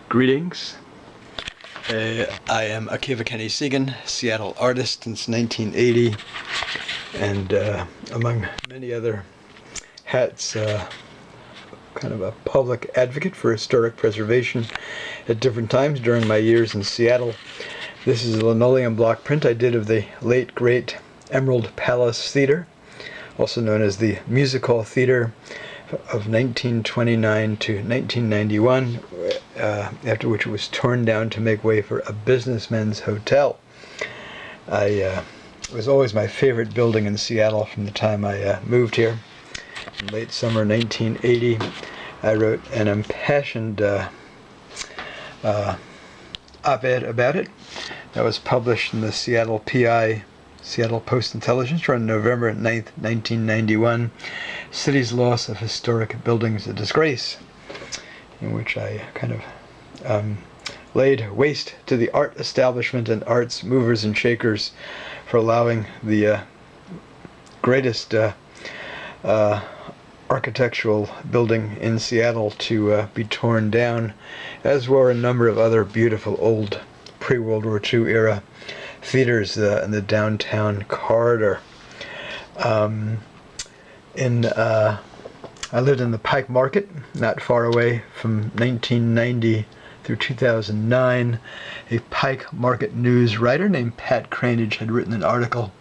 Greetings. I am Akiva Kenny Segan, Seattle artist since 1980, and among many other hats, kind of a public advocate for historic preservation at different times during my years in Seattle. This is a linoleum block print I did of the late great Emerald Palace Theater, also known as the Music Hall Theater, of 1929 to 1991, after which it was torn down to make way for a businessman's hotel. It was always my favorite building in Seattle from the time I moved here. In late summer 1980, I wrote an impassioned op-ed about it that was published in the Seattle PI, Seattle Post-Intelligencer, on November 9th, 1991, City's Loss of Historic Buildings a Disgrace, in which I kind of laid waste to the art establishment and arts movers and shakers for allowing the greatest architectural building in Seattle to be torn down, as were a number of other beautiful old pre-World War II era theaters in the downtown corridor. I lived in the Pike Market, not far away, from 1990 through 2009. A Pike Market news writer named Pat Cranage had written an article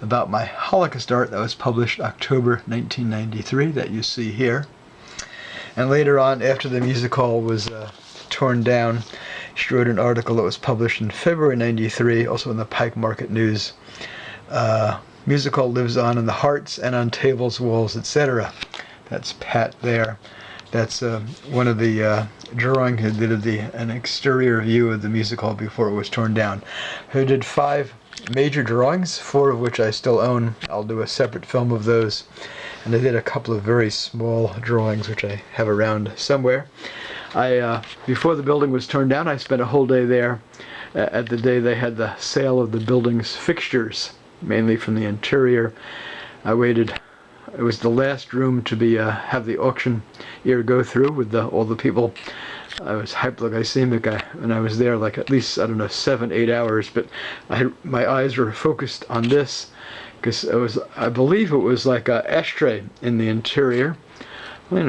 about my Holocaust art that was published October 1993, that you see here. And later on, after the music hall was torn down, she wrote an article that was published in February 93, also in the Pike Market News. Music hall lives on in the hearts and on tables, walls, etc. That's Pat there. That's one of the drawings he did of an exterior view of the music hall before it was torn down. He did 5 major drawings, 4 of which I still own. I'll do a separate film of those. And I did a couple of very small drawings which I have around somewhere. Before the building was torn down, I spent a whole day there at the day they had the sale of the building's fixtures, mainly from the interior. I waited. It was the last room to be have the auctioneer go through with all the people. I was hypoglycemic, and I was there like at least, 7-8 hours, but my eyes were focused on this because I believe it was like an ashtray in the interior,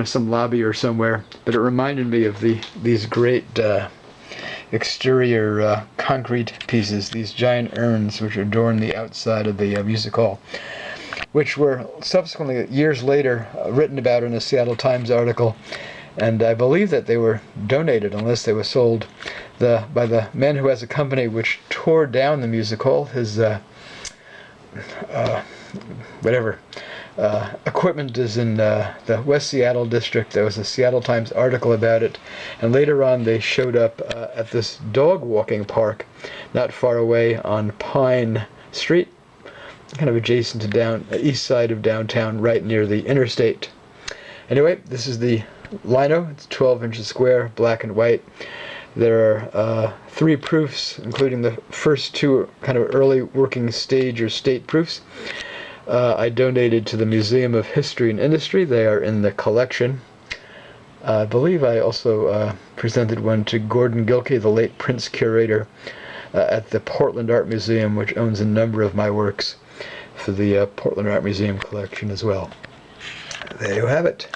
some lobby or somewhere, but it reminded me of these great exterior concrete pieces, these giant urns which adorn the outside of the music hall, which were subsequently, years later, written about in a Seattle Times article, and I believe that they were donated, unless they were sold, by the man who has a company which tore down the music hall. His equipment is in the West Seattle district. There was a Seattle Times article about it, and later on they showed up at this dog walking park not far away on Pine Street, kind of adjacent to east side of downtown, right near the interstate. Anyway, this is the lino. It's 12 inches square, black and white. There are 3 proofs, including the first 2 kind of early working stage or state proofs. I donated to the Museum of History and Industry. They are in the collection. I believe I also presented one to Gordon Gilkey, the late Prince curator at the Portland Art Museum, which owns a number of my works for the Portland Art Museum collection as well. There you have it.